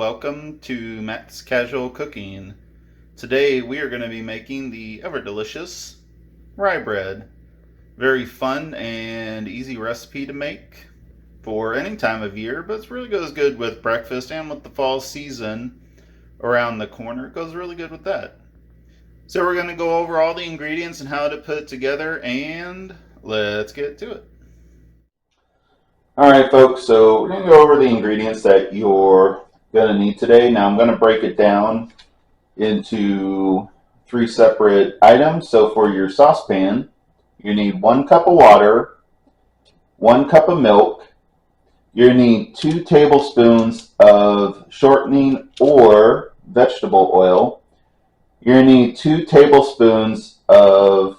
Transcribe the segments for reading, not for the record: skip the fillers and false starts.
welcome to Matt's Casual Cooking. Today we are going to be making the ever delicious rye bread. Very fun and easy recipe to make for any time of year, but it really goes good with breakfast and with the fall season around the corner. It goes really good with that. So we're going to go over all the ingredients and how to put it together, and let's get to it. Alright folks, so we're going to go over the ingredients that you're going to need today. Now I'm going to break it down into 3 separate items. So for your saucepan, you need 1 cup of water, 1 cup of milk, you need 2 tablespoons of shortening or vegetable oil, you need 2 tablespoons of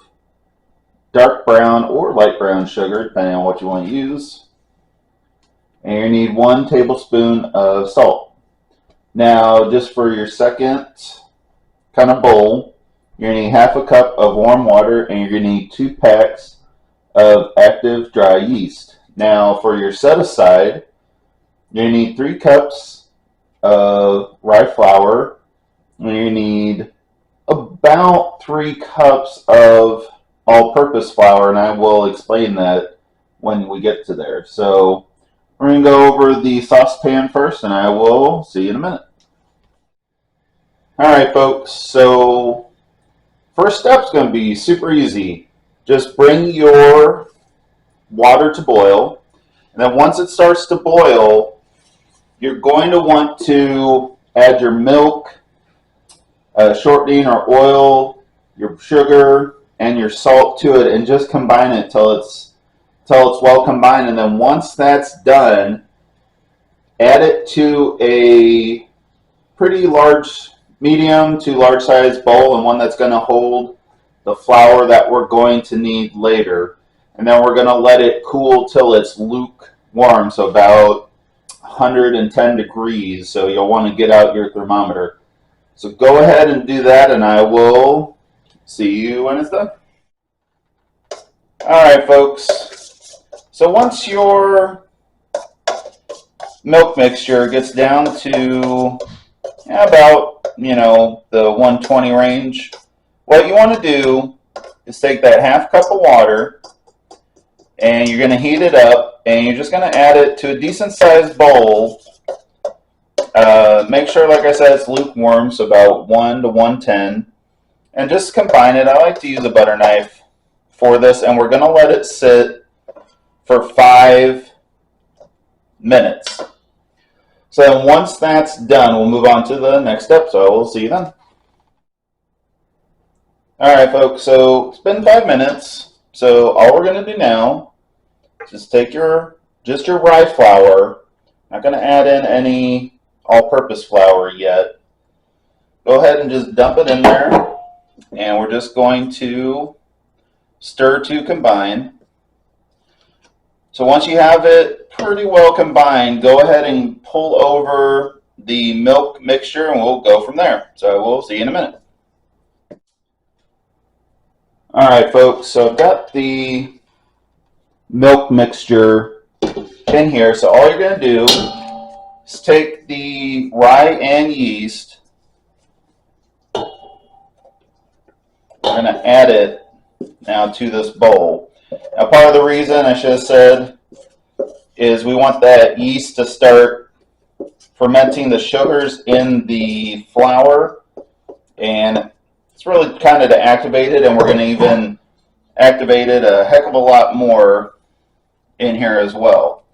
dark brown or light brown sugar, depending on what you want to use. And you need 1 tablespoon of salt. Now, just for your second kind of bowl, you're going to need half a cup of warm water, and you're going to need 2 packs of active dry yeast. Now, for your set aside, you're going to need 3 cups of rye flour, and you need about 3 cups of all-purpose flour, and I will explain that when we get to there. So we're going to go over the saucepan first, and I will see you in a minute. Alright folks, so first step's going to be super easy. Just bring your water to boil, and then once it starts to boil, you're going to want to add your milk, shortening or oil, your sugar, and your salt to it, and just combine it till it's well combined. And then once that's done, add it to a pretty large, medium to large size bowl, and one that's going to hold the flour that we're going to need later. And then we're going to let it cool till it's lukewarm, so about 110 degrees. So you'll want to get out your thermometer. So go ahead and do that, and I will see you when it's done. Alright folks, so once your milk mixture gets down to about, the 120 range, what you want to do is take that half cup of water, and you're going to heat it up, and you're just going to add it to a decent sized bowl. Make sure, like I said, it's lukewarm, so about 1 to 110, and just combine it. I like to use a butter knife for this, and we're going to let it sit for 5 minutes. So then once that's done, we'll move on to the next step, so we'll see you then. Alright folks, so it's been 5 minutes, so all we're going to do now is just take just your rye flour. Not going to add in any all-purpose flour yet. Go ahead and just dump it in there, and we're just going to stir to combine. So once you have it pretty well combined, go ahead and pull over the milk mixture, and we'll go from there. So we'll see you in a minute. Alright folks, so I've got the milk mixture in here. So all you're going to do is take the rye and yeast. We're going to add it now to this bowl. Now part of the reason I should have said is we want that yeast to start fermenting the sugars in the flour, and it's really kind of to activate it, and we're going to even activate it a heck of a lot more in here as well.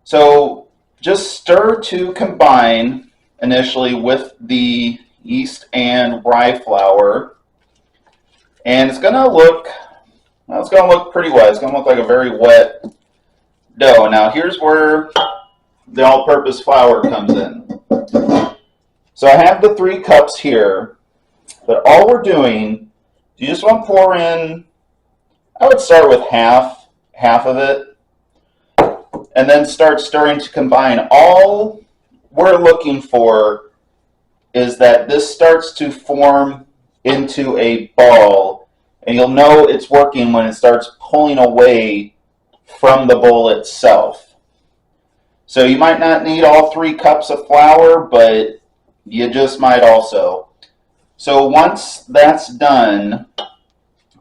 So just stir to combine initially with the yeast and rye flour, and it's going to look pretty wet. It's going to look like a very wet dough. Now here's where the all-purpose flour comes in. So I have the 3 cups here, but all we're doing, you just want to pour in, I would start with half of it, and then start stirring to combine. All we're looking for is that this starts to form into a ball, and you'll know it's working when it starts pulling away from the bowl itself. So you might not need all 3 cups of flour, but you just might also. So once that's done,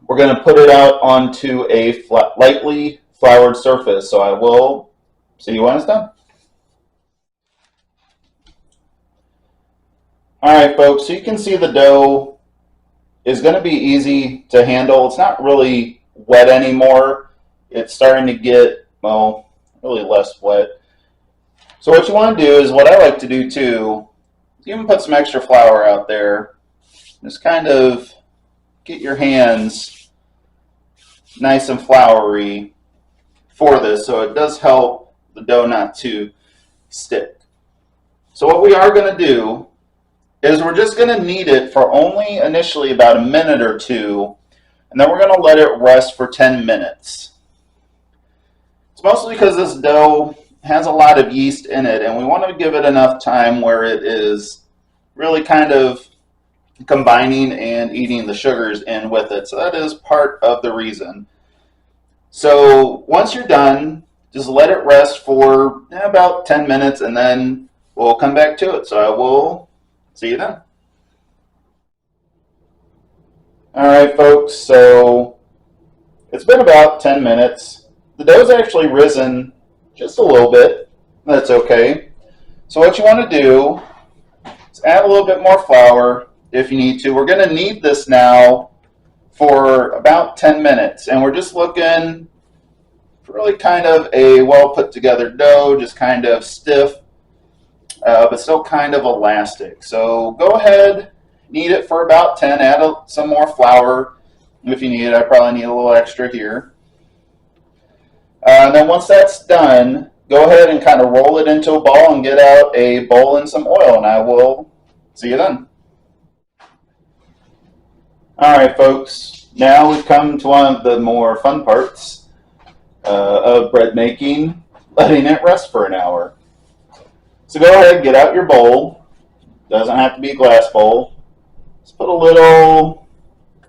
we're going to put it out onto a lightly floured surface. So I will see you when it's done. All right, folks, so you can see the dough is going to be easy to handle. It's not really wet anymore. It's starting to get, well, really less wet. So what you want to do is what I like to do too, you can put some extra flour out there. Just kind of get your hands nice and floury for this, so it does help the dough not to stick. So what we are going to do is we're just going to knead it for only initially about a minute or two, and then we're going to let it rest for 10 minutes. It's mostly because this dough has a lot of yeast in it, and we want to give it enough time where it is really kind of combining and eating the sugars in with it. So that is part of the reason. So once you're done, just let it rest for about 10 minutes, and then we'll come back to it. So I will see you then. All right, folks, so it's been about 10 minutes. The dough's actually risen just a little bit. That's okay. So what you want to do is add a little bit more flour if you need to. We're going to knead this now for about 10 minutes, and we're just looking for really kind of a well put together dough, just kind of stiff, but still kind of elastic. So go ahead, knead it for about 10, add some more flour if you need it. I probably need a little extra here. And then once that's done, go ahead and kind of roll it into a ball and get out a bowl and some oil, and I will see you then. All right, folks, now we've come to one of the more fun parts of bread making, letting it rest for an hour. So go ahead, get out your bowl. Doesn't have to be a glass bowl. Just put a little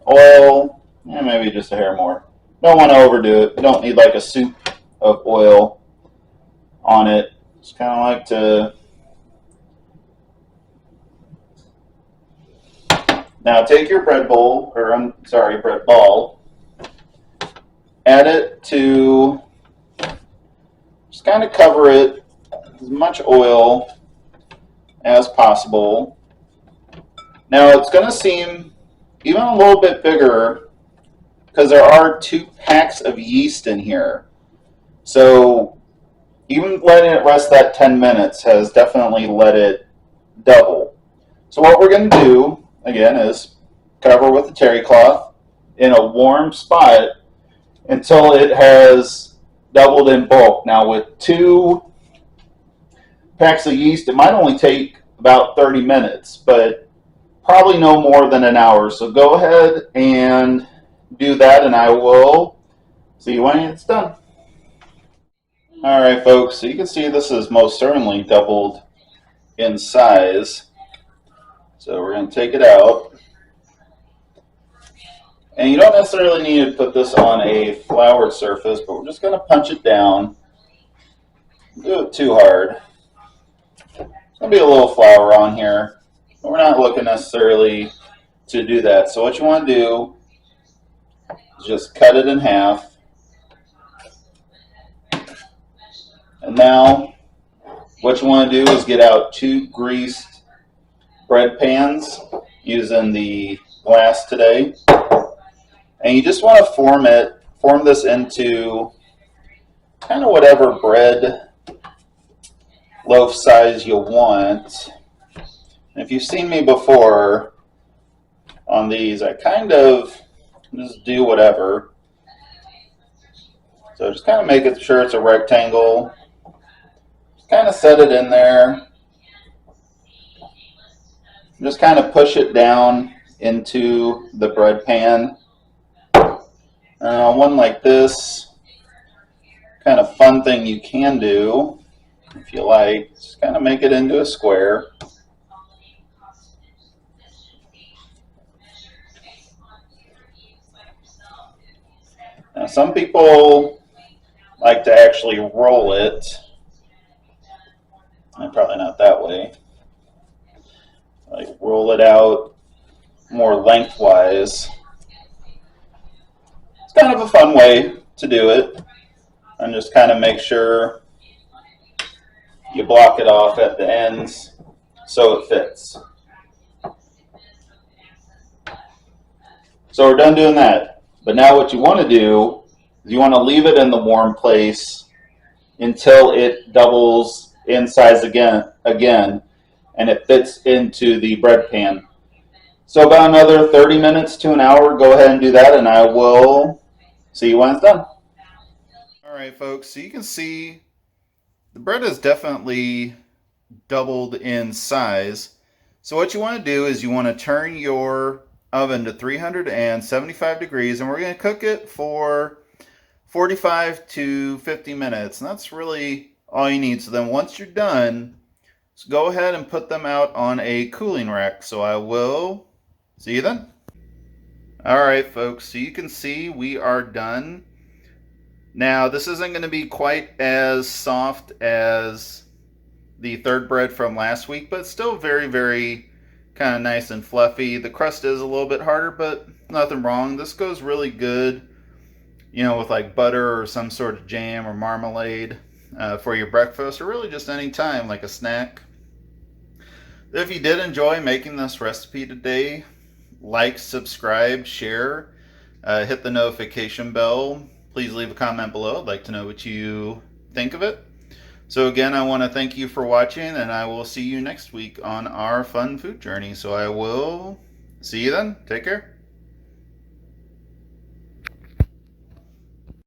oil, maybe just a hair more. Don't want to overdo it. You don't need like a soup of oil on it. Just kind of like to. Now take your bread bowl, or I'm sorry, bread ball. Add it to. Just kind of cover it as much oil as possible. Now it's going to seem even a little bit bigger because there are 2 packs of yeast in here. So even letting it rest that 10 minutes has definitely let it double. So what we're going to do, again, is cover with a terry cloth in a warm spot until it has doubled in bulk. Now with 2 packs of yeast, it might only take about 30 minutes, but probably no more than an hour. So go ahead and do that, and I will see you when it's done. All right, folks, so you can see this is most certainly doubled in size. So we're going to take it out. And you don't necessarily need to put this on a floured surface, but we're just going to punch it down. Don't do it too hard. There's going to be a little flour on here. But we're not looking necessarily to do that. So what you want to do is just cut it in half. And now what you want to do is get out 2 greased bread pans using the glass today. And you just want to form this into kind of whatever bread loaf size you want. And if you've seen me before on these, I kind of just do whatever. So just kind of make it sure it's a rectangle. Just kind of set it in there. Just kind of push it down into the bread pan. One like this, kind of fun thing you can do, if you like, just kind of make it into a square. Now some people like to actually roll it. Probably not that way. Like roll it out more lengthwise. It's kind of a fun way to do it. And just kind of make sure you block it off at the ends so it fits. So we're done doing that. But now what you want to do is you want to leave it in the warm place until it doubles in size again, and it fits into the bread pan. So about another 30 minutes to an hour, go ahead and do that, and I will see you when it's done. All right, folks, so you can see the bread has definitely doubled in size. So what you want to do is you want to turn your oven to 375 degrees, and we're going to cook it for 45 to 50 minutes, and that's really all you need. So then once you're done, so go ahead and put them out on a cooling rack. So I will see you then. All right, folks, so you can see we are done. Now, this isn't going to be quite as soft as the third bread from last week, but still very, very kind of nice and fluffy. The crust is a little bit harder, but nothing wrong. This goes really good, you know, with like butter or some sort of jam or marmalade for your breakfast, or really just any time, like a snack. If you did enjoy making this recipe today, like, subscribe, share, hit the notification bell. Please leave a comment below. I'd like to know what you think of it. So again, I want to thank you for watching, and I will see you next week on our fun food journey. So I will see you then. Take care.